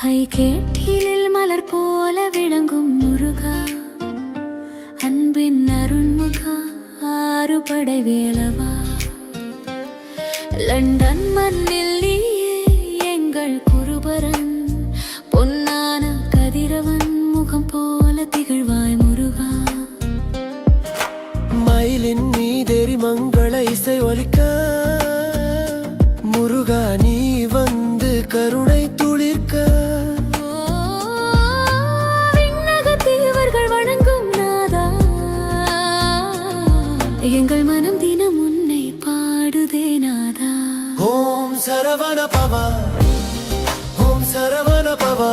கேட்டிலில் மலர் போல விளங்கும் முருகா, அன்பின் அருண்முகா, ஆறுபடை வேளவா, லண்டன் மண்ணில் நீயே எங்கள் குருபரன், பொன்னான கதிரவன் முகம் போல திகழ்வாய் முருகா. மயிலின் மீதேறி மங்கள இசை ஒலிக்க முருகா நீ வந்து கருணை துளிர்க்க, விண்ணகத்தேவர்கள் வணங்கும் நாதா, எங்கள் மனம் தினம் உன்னை பாடுதே நாதா. ஓம் சரவண பவா, ஓம் சரவண பவா.